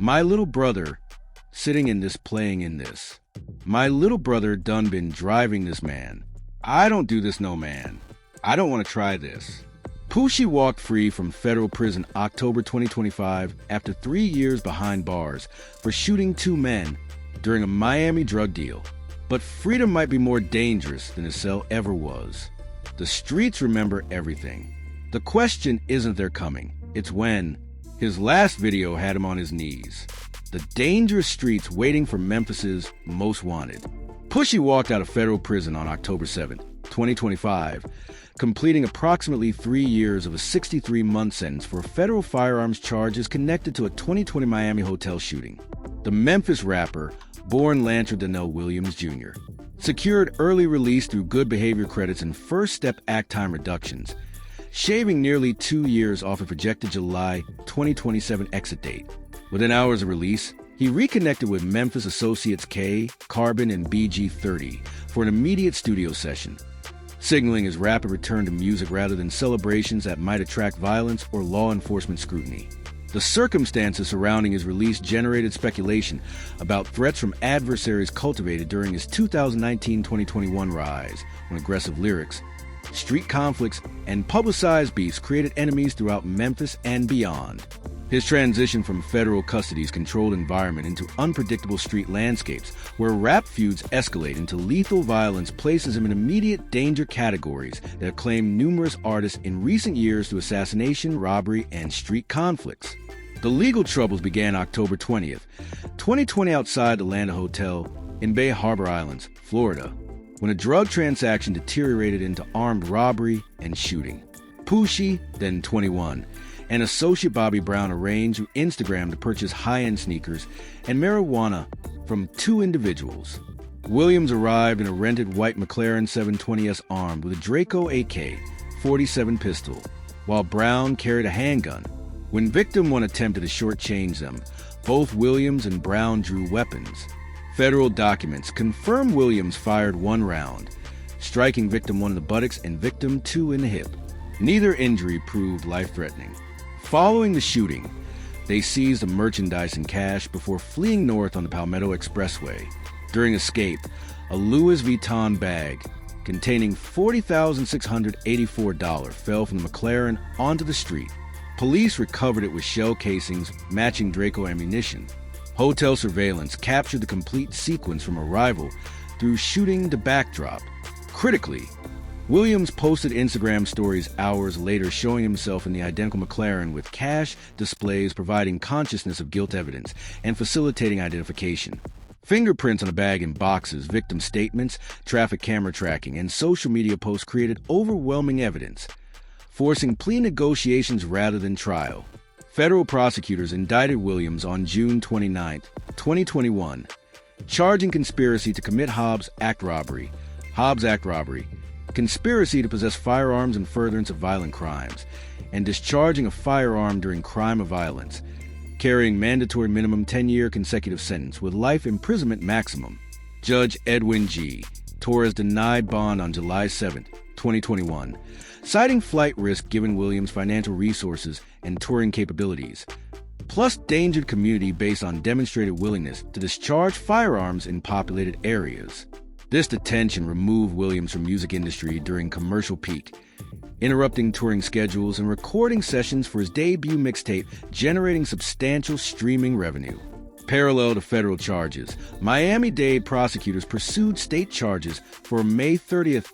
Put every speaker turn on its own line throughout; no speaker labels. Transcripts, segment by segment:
My little brother sitting in this playing in this. My little brother done been driving this man. I don't do this no man. I don't want to try this. Pooh Shiesty walked free from federal prison October 2025 after 3 years behind bars for shooting 2 men during a Miami drug deal. But freedom might be more dangerous than his cell ever was. The streets remember everything. The question isn't they're coming, it's when. His last video had him on his knees. The dangerous streets waiting for Memphis's most wanted. Pooh Shiesty walked out of federal prison on October 7, 2025, completing approximately 3 years of a 63-month sentence for federal firearms charges connected to a 2020 Miami hotel shooting. The Memphis rapper, born Lancer Donnell Williams Jr., secured early release through good behavior credits and First Step Act time reductions, shaving nearly 2 years off a projected July 2027 exit date. Within hours of release, he reconnected with Memphis associates K, Carbon, and BG30 for an immediate studio session, signaling his rapid return to music rather than celebrations that might attract violence or law enforcement scrutiny. The circumstances surrounding his release generated speculation about threats from adversaries cultivated during his 2019-2021 rise, when aggressive lyrics, street conflicts, and publicized beefs created enemies throughout Memphis and beyond. His transition from federal custody's controlled environment into unpredictable street landscapes where rap feuds escalate into lethal violence places him in immediate danger categories that have claimed numerous artists in recent years through assassination, robbery, and street conflicts. The legal troubles began October 20th, 2020 outside the Atlanta Hotel in Bay Harbor Islands, Florida, when a drug transaction deteriorated into armed robbery and shooting. Pooh Shiesty, then 21, and associate Bobby Brown arranged through Instagram to purchase high-end sneakers and marijuana from 2 individuals. Williams arrived in a rented white McLaren 720S armed with a Draco AK-47 pistol, while Brown carried a handgun. When victim 1 attempted to shortchange them, both Williams and Brown drew weapons. Federal documents confirm Williams fired 1 round, striking victim 1 in the buttocks and victim 2 in the hip. Neither injury proved life-threatening. Following the shooting, they seized the merchandise and cash before fleeing north on the Palmetto Expressway. During escape, a Louis Vuitton bag containing $40,684 fell from the McLaren onto the street. Police recovered it with shell casings matching Draco ammunition. Hotel surveillance captured the complete sequence from arrival through shooting to backdrop. Critically, Williams posted Instagram stories hours later showing himself in the identical McLaren with cash displays providing consciousness of guilt evidence and facilitating identification. Fingerprints on the bag and boxes, victim statements, traffic camera tracking, and social media posts created overwhelming evidence, forcing plea negotiations rather than trial. Federal prosecutors indicted Williams on June 29, 2021, charging conspiracy to commit Hobbs Act robbery, conspiracy to possess firearms in furtherance of violent crimes, and discharging a firearm during crime of violence, carrying mandatory minimum 10-year consecutive sentence with life imprisonment maximum. Judge Edwin G. Torres denied bond on July 7, 2021, citing flight risk given Williams' financial resources and touring capabilities, plus endangered community based on demonstrated willingness to discharge firearms in populated areas. This detention removed Williams from music industry during commercial peak, interrupting touring schedules and recording sessions for his debut mixtape, generating substantial streaming revenue. Parallel to federal charges, Miami-Dade prosecutors pursued state charges for a May 30th,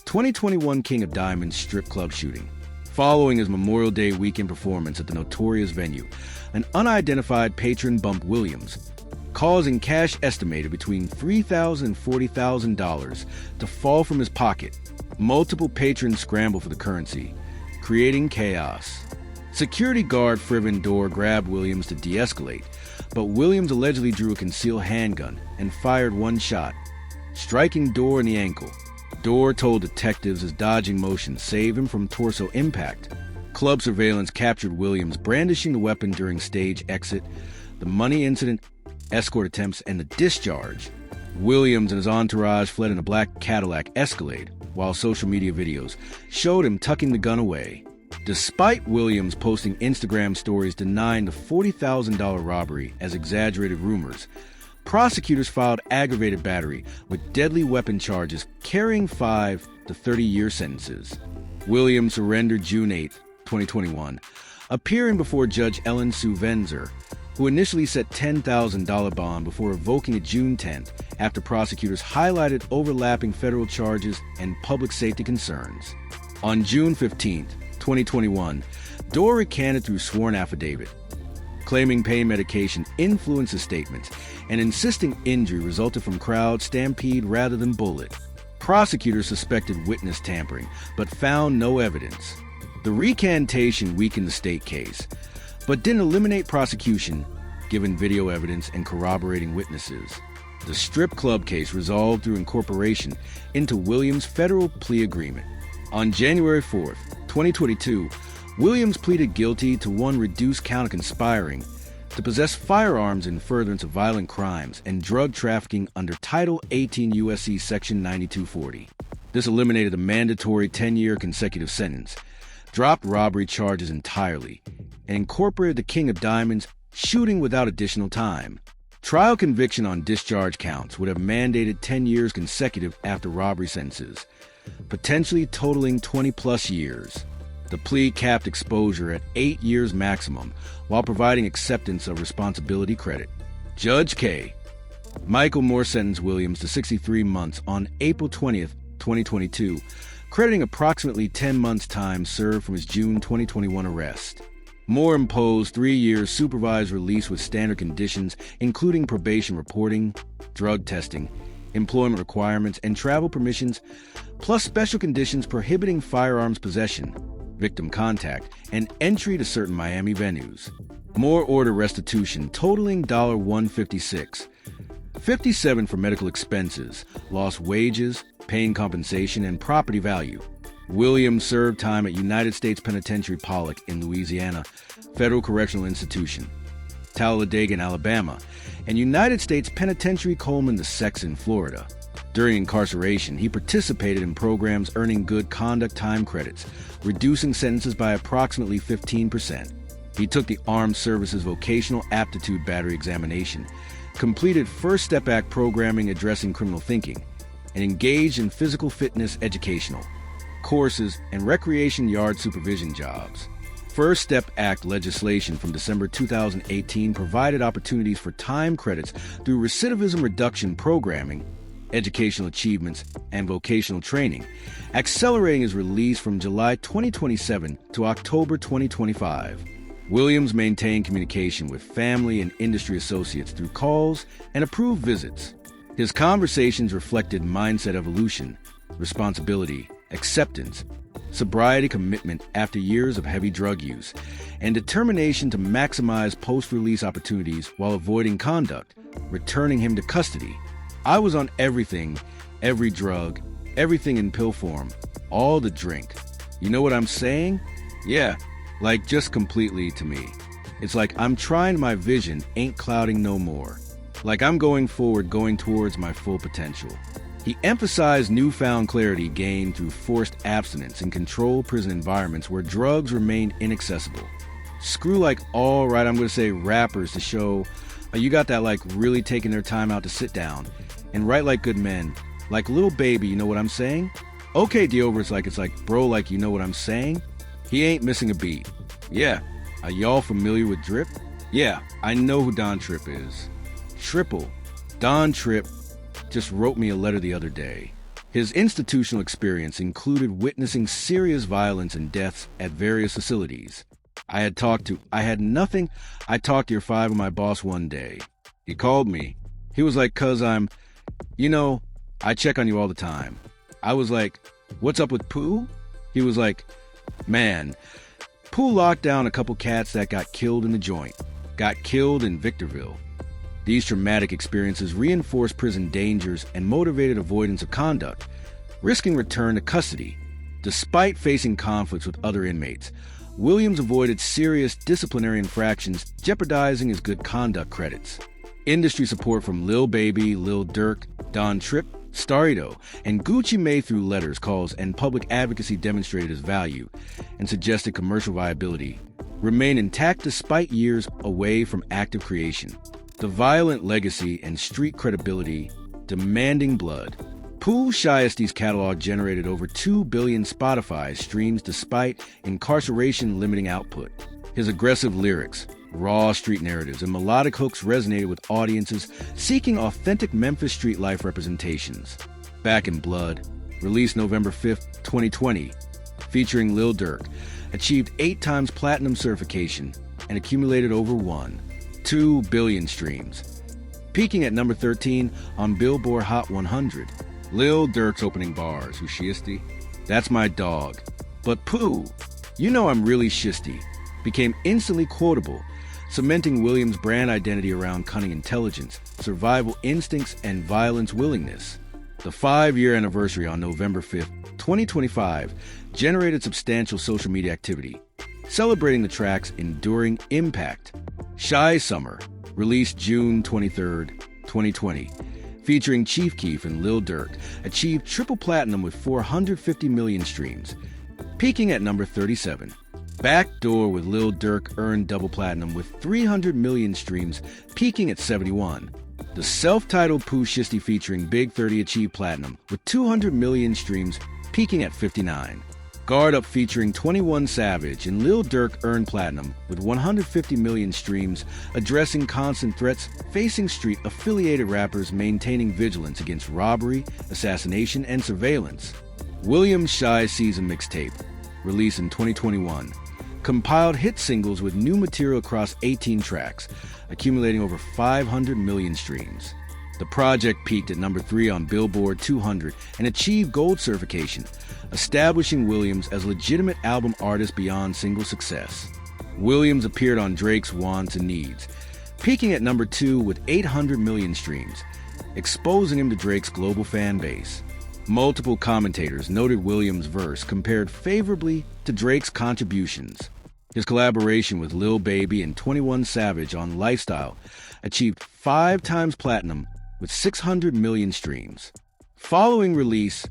2021 King of Diamonds strip club shooting. Following his Memorial Day weekend performance at the notorious venue, an unidentified patron bumped Williams, causing cash estimated between $3,000 and $40,000 to fall from his pocket. Multiple patrons scrambled for the currency, creating chaos. Security guard Frivin Dorr grabbed Williams to de-escalate, but Williams allegedly drew a concealed handgun and fired 1 shot, striking Dorr in the ankle. Dorr told detectives his dodging motion saved him from torso impact. Club surveillance captured Williams brandishing the weapon during stage exit, the money incident, escort attempts, and the discharge. Williams and his entourage fled in a black Cadillac Escalade, while social media videos showed him tucking the gun away. Despite Williams posting Instagram stories denying the $40,000 robbery as exaggerated rumors, prosecutors filed aggravated battery with deadly weapon charges carrying 5 to 30-year sentences. Williams surrendered June 8, 2021, appearing before Judge Ellen Sue Venzer, who initially set $10,000 bond before revoking it June 10th after prosecutors highlighted overlapping federal charges and public safety concerns. On June 15th, 2021, Dorr recanted through sworn affidavit, claiming pain medication influenced his statements and insisting injury resulted from crowd stampede rather than bullet. Prosecutors suspected witness tampering, but found no evidence. The recantation weakened the state case, but didn't eliminate prosecution, given video evidence and corroborating witnesses. The strip club case resolved through incorporation into Williams' federal plea agreement. On January 4th, 2022, Williams pleaded guilty to one reduced count of conspiring to possess firearms in furtherance of violent crimes and drug trafficking under Title 18 U.S.C. Section 9240. This eliminated a mandatory 10-year consecutive sentence, dropped robbery charges entirely, and incorporated the King of Diamonds shooting without additional time. Trial conviction on discharge counts would have mandated 10 years consecutive after robbery sentences, potentially totaling 20-plus years. The plea capped exposure at 8 years maximum while providing acceptance of responsibility credit. Judge K. Michael Moore sentenced Williams to 63 months on April 20th, 2022, crediting approximately 10 months' time served from his June 2021 arrest. Moore imposed 3 years supervised release with standard conditions, including probation reporting, drug testing, employment requirements, and travel permissions, plus special conditions prohibiting firearms possession, victim contact, and entry to certain Miami venues. Moore ordered restitution totaling $156, $57 for medical expenses, lost wages, paying compensation, and property value. Williams served time at United States Penitentiary Pollock in Louisiana, Federal Correctional Institution, Talladega in Alabama, and United States Penitentiary Coleman II in Florida. During incarceration, he participated in programs earning good conduct time credits, reducing sentences by approximately 15%. He took the Armed Services Vocational Aptitude Battery Examination, completed First Step Act programming addressing criminal thinking, and engaged in physical fitness educational courses and recreation yard supervision jobs. First Step Act legislation from December 2018 provided opportunities for time credits through recidivism reduction programming, educational achievements, and vocational training, accelerating his release from July 2027 to October 2025. Williams maintained communication with family and industry associates through calls and approved visits. His conversations reflected mindset evolution, responsibility, acceptance, sobriety commitment after years of heavy drug use, and determination to maximize post-release opportunities while avoiding conduct, returning him to custody. I was on everything, every drug, everything in pill form, all the drink. You know what I'm saying? Yeah, like just completely to me. It's like I'm trying my vision ain't clouding no more. Like I'm going forward, going towards my full potential. He emphasized newfound clarity gained through forced abstinence in controlled prison environments where drugs remained inaccessible. Screw like all right, I'm going to say rappers to show you got that like really taking their time out to sit down and write like good men. Like Lil Baby, you know what I'm saying? Okay, D'Over's like it's like bro, like you know what I'm saying? He ain't missing a beat. Yeah, are y'all familiar with Drip? Yeah, I know who Don Tripp is. Triple, Don Tripp, just wrote me a letter the other day. His institutional experience included witnessing serious violence and deaths at various facilities. I talked to your five with my boss one day. He called me. He was like, cuz I check on you all the time. I was like, what's up with Pooh? He was like, man, Pooh locked down a couple cats that got killed in the joint. Got killed in Victorville. These traumatic experiences reinforced prison dangers and motivated avoidance of conduct, risking return to custody. Despite facing conflicts with other inmates, Williams avoided serious disciplinary infractions, jeopardizing his good conduct credits. Industry support from Lil Baby, Lil Durk, Don Tripp Starito, and Gucci Mane through letters, calls, and public advocacy demonstrated his value and suggested commercial viability remain intact despite years away from active creation. The violent legacy and street credibility demanding blood. Pooh Shiesty's catalog generated over 2 billion Spotify streams despite incarceration limiting output. His aggressive lyrics, raw street narratives, and melodic hooks resonated with audiences seeking authentic Memphis street life representations. Back in Blood, released November 5, 2020, featuring Lil Durk, achieved 8 times platinum certification and accumulated over 2 billion streams. Peaking at number 13 on Billboard Hot 100, Lil Durk's opening bars, Pooh Shiesty, "That's my dog. But Pooh, you know I'm really Shiesty," became instantly quotable, cementing Williams' brand identity around cunning intelligence, survival instincts, and violence willingness. The 5-year anniversary on November 5, 2025, generated substantial social media activity, celebrating the track's enduring impact. Shy Summer, released June 23, 2020, featuring Chief Keef and Lil Durk, achieved triple platinum with 450 million streams, peaking at number 37. Backdoor with Lil Durk earned double platinum with 300 million streams, peaking at 71. The self-titled Pooh Shiesty featuring Big 30 achieved platinum with 200 million streams, peaking at 59. Guard Up featuring 21 Savage and Lil Durk earned platinum with 150 million streams, addressing constant threats facing street-affiliated rappers maintaining vigilance against robbery, assassination, and surveillance. Williams' Shy Season mixtape, released in 2021, compiled hit singles with new material across 18 tracks, accumulating over 500 million streams. The project peaked at number 3 on Billboard 200 and achieved gold certification, establishing Williams as a legitimate album artist beyond single success. Williams appeared on Drake's Wants and Needs, peaking at number 2 with 800 million streams, exposing him to Drake's global fan base. Multiple commentators noted Williams' verse compared favorably to Drake's contributions. His collaboration with Lil Baby and 21 Savage on Lifestyle achieved 5 times platinum with 600 million streams. Following release,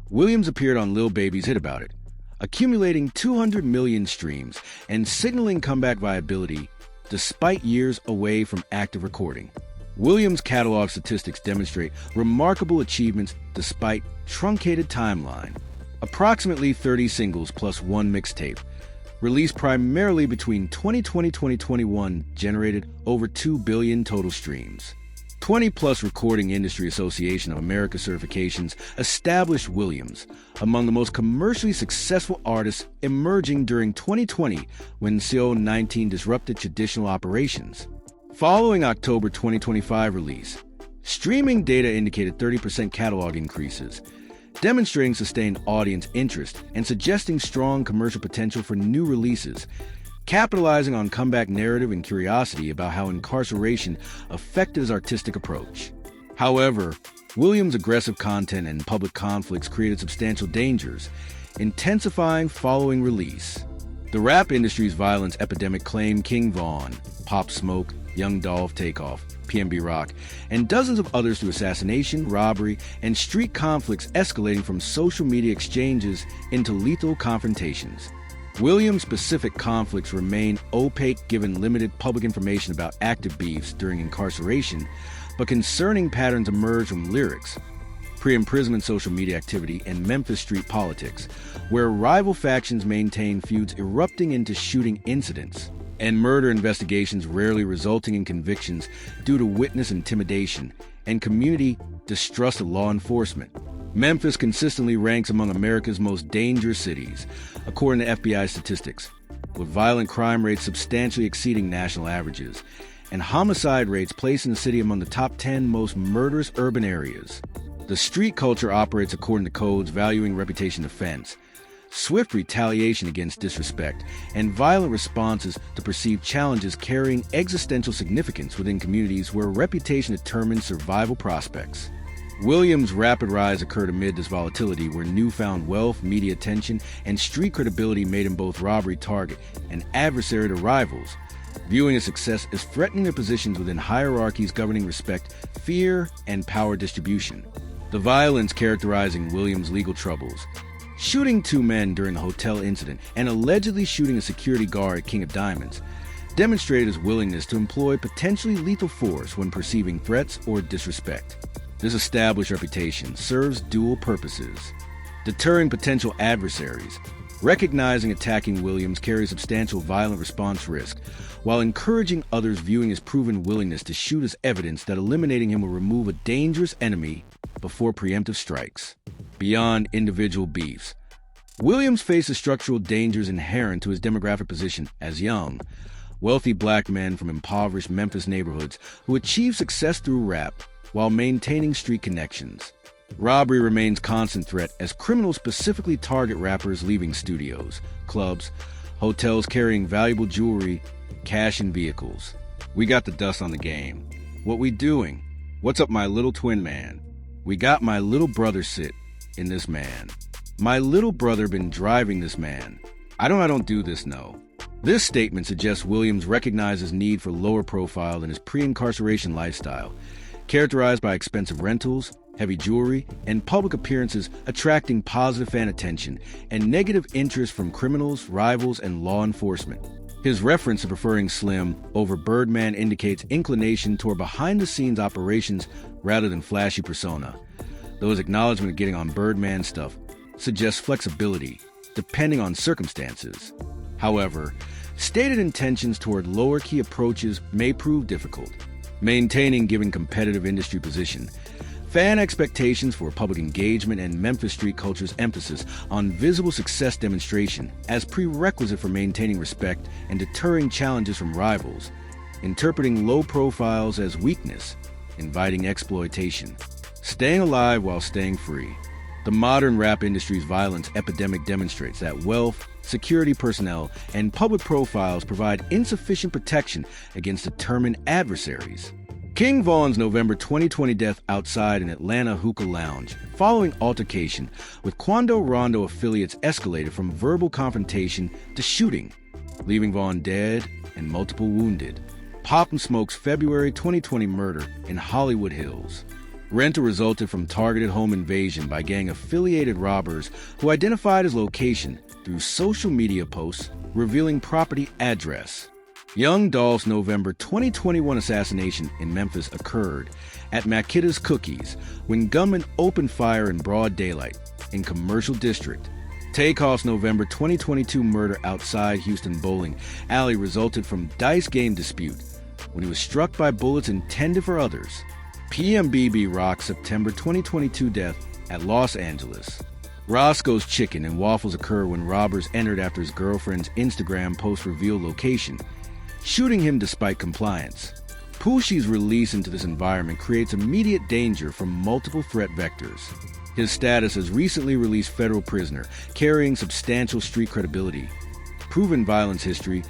Williams appeared on Lil Baby's Hit About It, accumulating 200 million streams and signaling comeback viability despite years away from active recording. Williams' catalog statistics demonstrate remarkable achievements despite truncated timeline. Approximately 30 singles plus 1 mixtape, released primarily between 2020-2021, generated over 2 billion total streams. 20-plus Recording Industry Association of America certifications established Williams among the most commercially successful artists emerging during 2020 when CO-19 disrupted traditional operations. Following October 2025 release, streaming data indicated 30% catalog increases, demonstrating sustained audience interest and suggesting strong commercial potential for new releases, capitalizing on comeback narrative and curiosity about how incarceration affected his artistic approach. However, Williams' aggressive content and public conflicts created substantial dangers, intensifying following release. The rap industry's violence epidemic claimed King Von, Pop Smoke, Young Dolph, Takeoff, PNB Rock, and dozens of others through assassination, robbery, and street conflicts escalating from social media exchanges into lethal confrontations. Williams-specific conflicts remain opaque given limited public information about active beefs during incarceration, but concerning patterns emerge from lyrics, pre-imprisonment social media activity, and Memphis street politics, where rival factions maintain feuds erupting into shooting incidents, and murder investigations rarely resulting in convictions due to witness intimidation and community distrust of law enforcement. Memphis consistently ranks among America's most dangerous cities, according to FBI statistics, with violent crime rates substantially exceeding national averages, and homicide rates placing the city among the top 10 most murderous urban areas. The street culture operates according to codes valuing reputation defense, swift retaliation against disrespect, and violent responses to perceived challenges carrying existential significance within communities where reputation determines survival prospects. Williams' rapid rise occurred amid this volatility where newfound wealth, media attention, and street credibility made him both robbery target and adversary to rivals, viewing his success as threatening their positions within hierarchies governing respect, fear, and power distribution. The violence characterizing Williams' legal troubles, shooting 2 men during the hotel incident and allegedly shooting a security guard at King of Diamonds, demonstrated his willingness to employ potentially lethal force when perceiving threats or disrespect. This established reputation serves dual purposes: deterring potential adversaries, recognizing attacking Williams carries substantial violent response risk, while encouraging others viewing his proven willingness to shoot as evidence that eliminating him will remove a dangerous enemy before preemptive strikes. Beyond individual beefs, Williams faces structural dangers inherent to his demographic position as young, wealthy black men from impoverished Memphis neighborhoods who achieve success through rap while maintaining street connections. Robbery remains a constant threat as criminals specifically target rappers leaving studios, clubs, hotels carrying valuable jewelry, cash, and vehicles. We got the dust on the game. What we doing? What's up, my little twin man? We got my little brother sit in this man. My little brother been driving this man. I don't do this, no. This statement suggests Williams recognizes need for lower profile than his pre-incarceration lifestyle, characterized by expensive rentals, heavy jewelry, and public appearances attracting positive fan attention and negative interest from criminals, rivals, and law enforcement. His reference to preferring Slim over Birdman indicates inclination toward behind-the-scenes operations rather than flashy persona, though his acknowledgement of getting on Birdman stuff suggests flexibility, depending on circumstances. However, stated intentions toward lower-key approaches may prove difficult. Maintaining given competitive industry position, fan expectations for public engagement, and Memphis street culture's emphasis on visible success demonstration as prerequisite for maintaining respect and deterring challenges from rivals, interpreting low profiles as weakness, inviting exploitation, staying alive while staying free. The modern rap industry's violence epidemic demonstrates that wealth, security personnel, and public profiles provide insufficient protection against determined adversaries. King Von's November 2020 death outside an Atlanta hookah lounge following altercation with Quando Rondo affiliates escalated from verbal confrontation to shooting, leaving Von dead and multiple wounded. Pop and Smoke's February 2020 murder in Hollywood Hills. Rental resulted from targeted home invasion by gang-affiliated robbers who identified his location through social media posts revealing property address. Young Dolph's November 2021 assassination in Memphis occurred at Makida's Cookies when gunmen opened fire in broad daylight in Commercial District. Takeoff's November 2022 murder outside Houston bowling alley resulted from dice game dispute when he was struck by bullets intended for others. PMBB Rock's September 2022 death at Los Angeles. Roscoe's Chicken and Waffles occur when robbers entered after his girlfriend's Instagram post revealed location, shooting him despite compliance. Pooh Shiesty's release into this environment creates immediate danger from multiple threat vectors. His status as recently released federal prisoner, carrying substantial street credibility, proven violence history,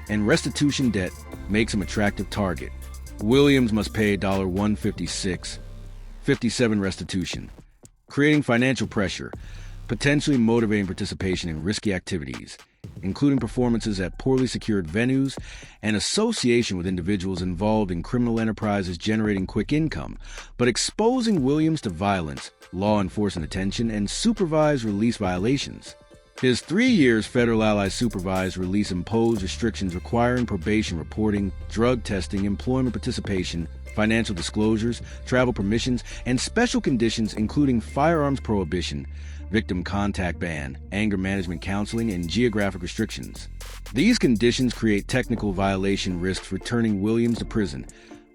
and restitution debt makes him attractive target. Williams must pay $156.57 restitution, creating financial pressure, potentially motivating participation in risky activities, including performances at poorly secured venues and association with individuals involved in criminal enterprises generating quick income, but exposing Williams to violence, law enforcement attention, and supervised release violations. His 3 years federal ally supervised release imposed restrictions requiring probation reporting, drug testing, employment participation, financial disclosures, travel permissions, and special conditions including firearms prohibition, victim contact ban, anger management counseling, and geographic restrictions. These conditions create technical violation risks returning Williams to prison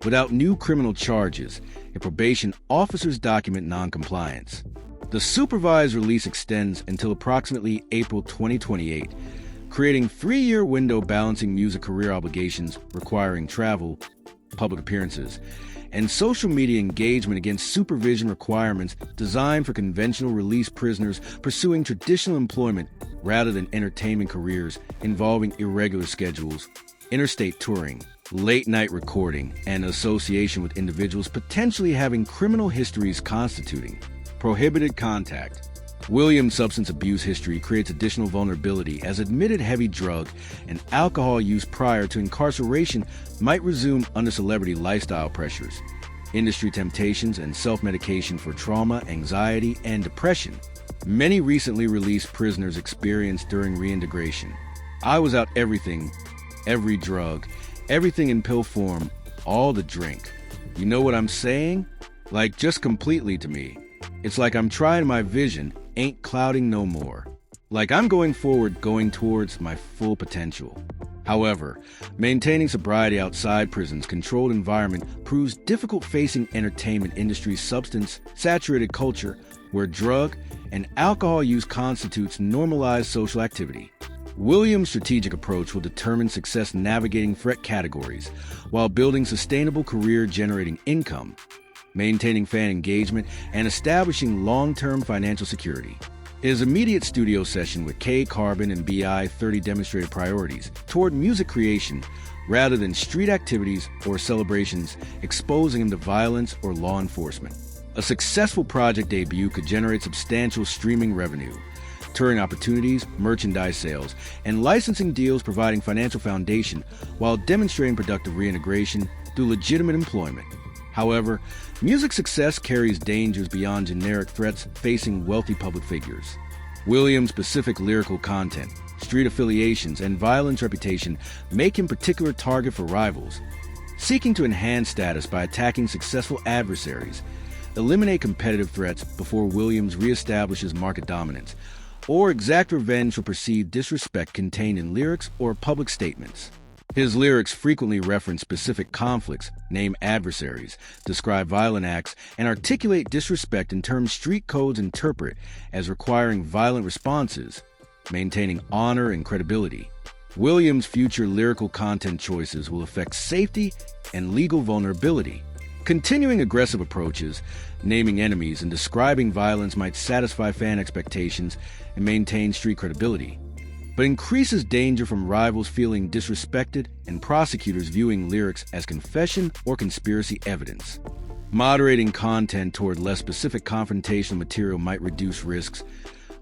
without new criminal charges if probation officers document noncompliance. The supervised release extends until approximately April 2028, creating 3-year window balancing music career obligations requiring travel, public appearances, and social media engagement against supervision requirements designed for conventional release prisoners pursuing traditional employment rather than entertainment careers involving irregular schedules, interstate touring, late-night recording, and association with individuals potentially having criminal histories constituting prohibited contact. Williams' substance abuse history creates additional vulnerability as admitted heavy drug and alcohol use prior to incarceration might resume under celebrity lifestyle pressures, industry temptations, and self-medication for trauma, anxiety, and depression. Many recently released prisoners experienced during reintegration. I was out everything, every drug, everything in pill form, all the drink. You know what I'm saying? Like, just completely to me. It's like I'm trying my vision, ain't clouding no more. Like I'm going forward, going towards my full potential. However, maintaining sobriety outside prison's controlled environment proves difficult facing entertainment industry's substance-saturated culture where drug and alcohol use constitutes normalized social activity. Williams' strategic approach will determine success navigating threat categories while building sustainable career-generating income, maintaining fan engagement, and establishing long-term financial security. His immediate studio session with K Carbon and BI-30 demonstrated priorities toward music creation rather than street activities or celebrations exposing him to violence or law enforcement. A successful project debut could generate substantial streaming revenue, touring opportunities, merchandise sales, and licensing deals providing financial foundation while demonstrating productive reintegration through legitimate employment. However, music success carries dangers beyond generic threats facing wealthy public figures. Williams' specific lyrical content, street affiliations, and violence reputation make him a particular target for rivals, seeking to enhance status by attacking successful adversaries, eliminate competitive threats before Williams reestablishes market dominance, or exact revenge for perceived disrespect contained in lyrics or public statements. His lyrics frequently reference specific conflicts, name adversaries, describe violent acts, and articulate disrespect in terms street codes interpret as requiring violent responses, maintaining honor and credibility. Williams' future lyrical content choices will affect safety and legal vulnerability. Continuing aggressive approaches, naming enemies, and describing violence might satisfy fan expectations and maintain street credibility, but increases danger from rivals feeling disrespected and prosecutors viewing lyrics as confession or conspiracy evidence. Moderating content toward less specific confrontational material might reduce risks,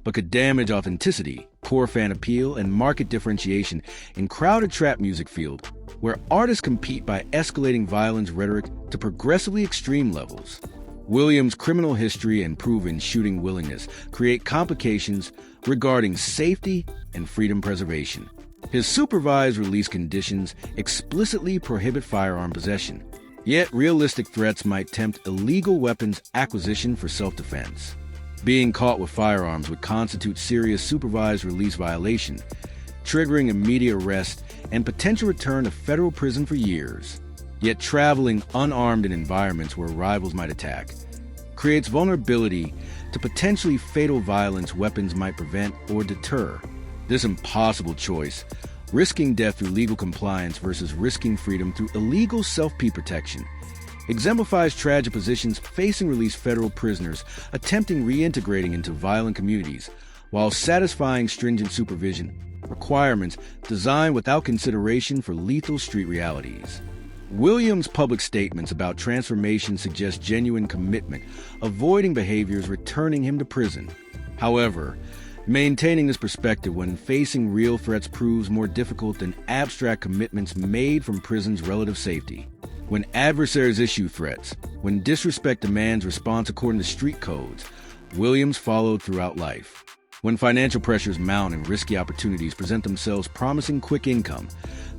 but could damage authenticity, core fan appeal, and market differentiation in crowded trap music field, where artists compete by escalating violence rhetoric to progressively extreme levels. Williams' criminal history and proven shooting willingness create complications regarding safety and freedom preservation. His supervised release conditions explicitly prohibit firearm possession, yet realistic threats might tempt illegal weapons acquisition for self-defense. Being caught with firearms would constitute serious supervised release violation, triggering immediate arrest and potential return to federal prison for years. Yet traveling unarmed in environments where rivals might attack creates vulnerability to potentially fatal violence weapons might prevent or deter. This impossible choice, risking death through legal compliance versus risking freedom through illegal self-protection, exemplifies tragic positions facing released federal prisoners attempting reintegrating into violent communities while satisfying stringent supervision requirements designed without consideration for lethal street realities. Williams' public statements about transformation suggest genuine commitment, avoiding behaviors returning him to prison. However, maintaining this perspective when facing real threats proves more difficult than abstract commitments made from prison's relative safety. When adversaries issue threats, when disrespect demands response according to street codes, Williams followed throughout life. When financial pressures mount and risky opportunities present themselves promising quick income,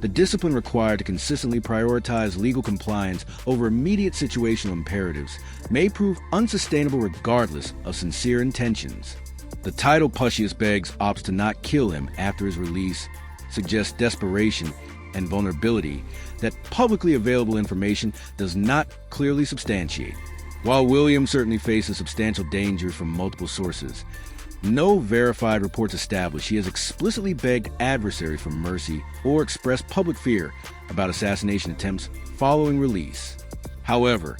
the discipline required to consistently prioritize legal compliance over immediate situational imperatives may prove unsustainable regardless of sincere intentions. The title Pooh Shiesty begs opts to not kill him after his release suggests desperation and vulnerability that publicly available information does not clearly substantiate. While Williams certainly faces substantial dangers from multiple sources, no verified reports establish he has explicitly begged adversaries for mercy or expressed public fear about assassination attempts following release. However,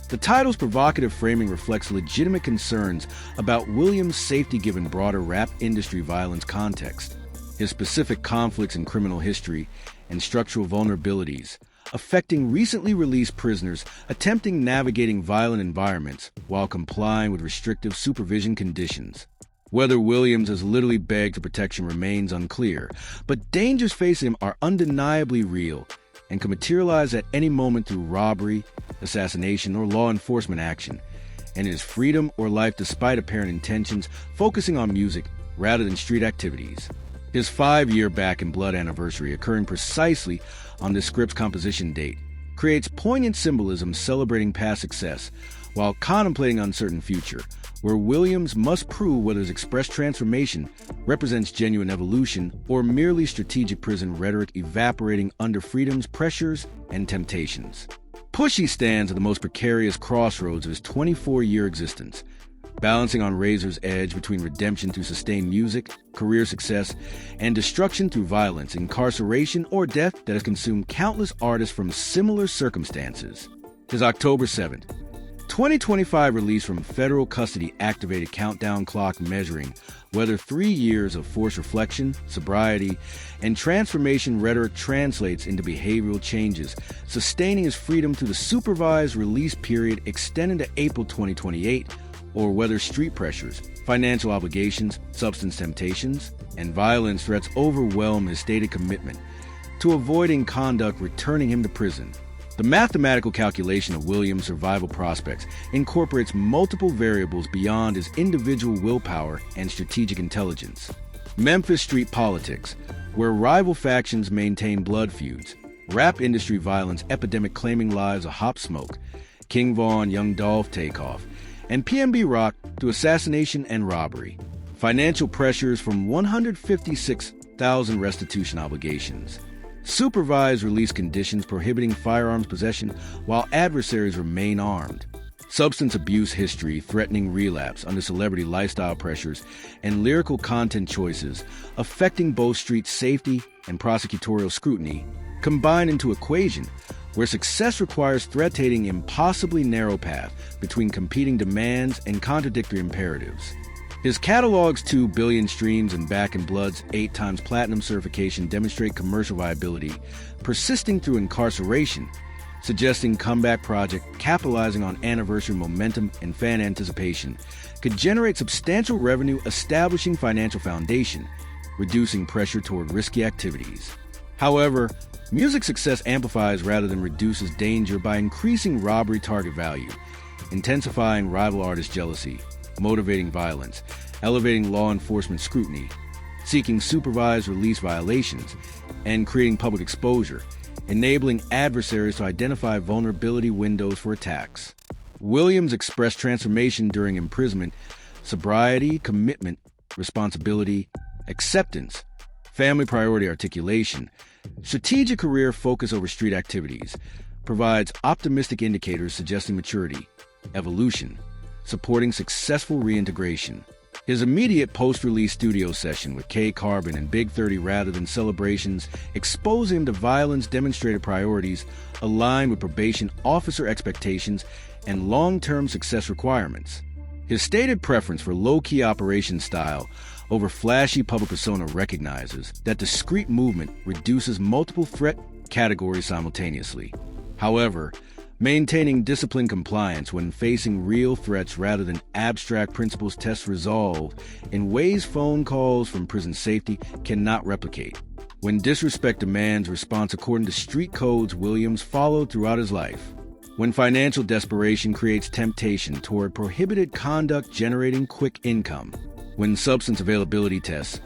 the title's provocative framing reflects legitimate concerns about Williams' safety given broader rap industry violence context. His specific conflicts in criminal history and structural vulnerabilities affecting recently released prisoners attempting navigating violent environments while complying with restrictive supervision conditions. Whether Williams has literally begged for protection remains unclear, but dangers facing him are undeniably real, and can materialize at any moment through robbery, assassination, or law enforcement action, and his freedom or life despite apparent intentions, focusing on music rather than street activities. His 5-year Back in Blood anniversary, occurring precisely on this script's composition date, creates poignant symbolism celebrating past success while contemplating uncertain future, where Williams must prove whether his expressed transformation represents genuine evolution or merely strategic prison rhetoric evaporating under freedom's pressures and temptations. Pooh Shiesty stands at the most precarious crossroads of his 24-year existence, balancing on razor's edge between redemption through sustained music, career success, and destruction through violence, incarceration, or death that has consumed countless artists from similar circumstances. His October 7th, 2025 release from federal custody activated countdown clock measuring whether 3 years of forced reflection, sobriety, and transformation rhetoric translates into behavioral changes, sustaining his freedom through the supervised release period extending to April 2028, or whether street pressures, financial obligations, substance temptations, and violence threats overwhelm his stated commitment to avoiding conduct returning him to prison. The mathematical calculation of Williams' survival prospects incorporates multiple variables beyond his individual willpower and strategic intelligence. Memphis street politics, where rival factions maintain blood feuds, rap industry violence epidemic claiming lives of Hop Smoke, King Von, Young Dolph takeoff, and PNB Rock through assassination and robbery. Financial pressures from 156,000 restitution obligations. Supervised release conditions prohibiting firearms possession while adversaries remain armed. Substance abuse history threatening relapse under celebrity lifestyle pressures and lyrical content choices affecting both street safety and prosecutorial scrutiny combine into equation where success requires threading impossibly narrow path between competing demands and contradictory imperatives. His catalog's 2 billion streams and Back in Blood's 8 times platinum certification demonstrate commercial viability, persisting through incarceration, suggesting comeback project capitalizing on anniversary momentum and fan anticipation could generate substantial revenue, establishing financial foundation, reducing pressure toward risky activities. However, music success amplifies rather than reduces danger by increasing robbery target value, intensifying rival artist jealousy, motivating violence, elevating law enforcement scrutiny, seeking supervised release violations, and creating public exposure, enabling adversaries to identify vulnerability windows for attacks. Williams expressed transformation during imprisonment, sobriety, commitment, responsibility, acceptance, family priority articulation, strategic career focus over street activities, provides optimistic indicators suggesting maturity, evolution, supporting successful reintegration. His immediate post-release studio session with K Carbon and Big 30 rather than celebrations expose him to violence demonstrated priorities aligned with probation officer expectations and long-term success requirements. His stated preference for low-key operation style over flashy public persona recognizes that discrete movement reduces multiple threat categories simultaneously. However, maintaining disciplined compliance when facing real threats rather than abstract principles tests resolve in ways phone calls from prison safety cannot replicate. When disrespect demands response according to street codes Williams followed throughout his life. When financial desperation creates temptation toward prohibited conduct generating quick income. When substance availability tests,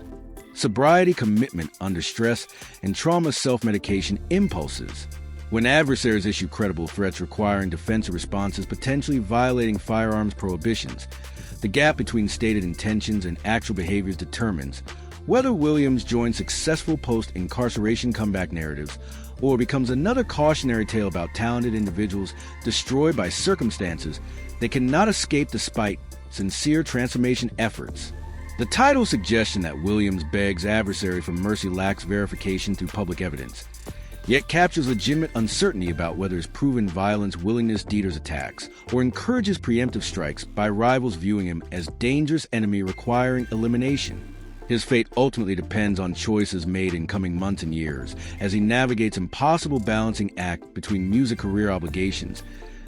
sobriety commitment under stress, and trauma self-medication impulses. When adversaries issue credible threats requiring defensive responses potentially violating firearms prohibitions, the gap between stated intentions and actual behaviors determines whether Williams joins successful post-incarceration comeback narratives or becomes another cautionary tale about talented individuals destroyed by circumstances they cannot escape despite sincere transformation efforts. The title suggestion that Williams begs adversary for mercy lacks verification through public evidence, yet captures legitimate uncertainty about whether his proven violence willingness deters attacks or encourages preemptive strikes by rivals viewing him as dangerous enemy requiring elimination. His fate ultimately depends on choices made in coming months and years as he navigates impossible balancing act between music career obligations,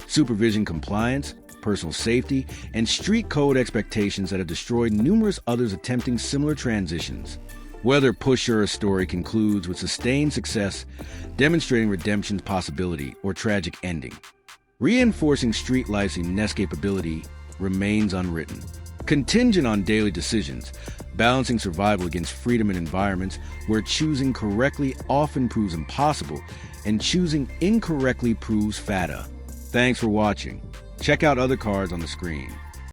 supervision compliance, personal safety, and street code expectations that have destroyed numerous others attempting similar transitions. Whether Pooh Shiesty's story concludes with sustained success, demonstrating redemption's possibility, or tragic ending, reinforcing street life's inescapability remains unwritten. Contingent on daily decisions, balancing survival against freedom in environments where choosing correctly often proves impossible and choosing incorrectly proves fatal. Thanks for watching. Check out other cards on the screen.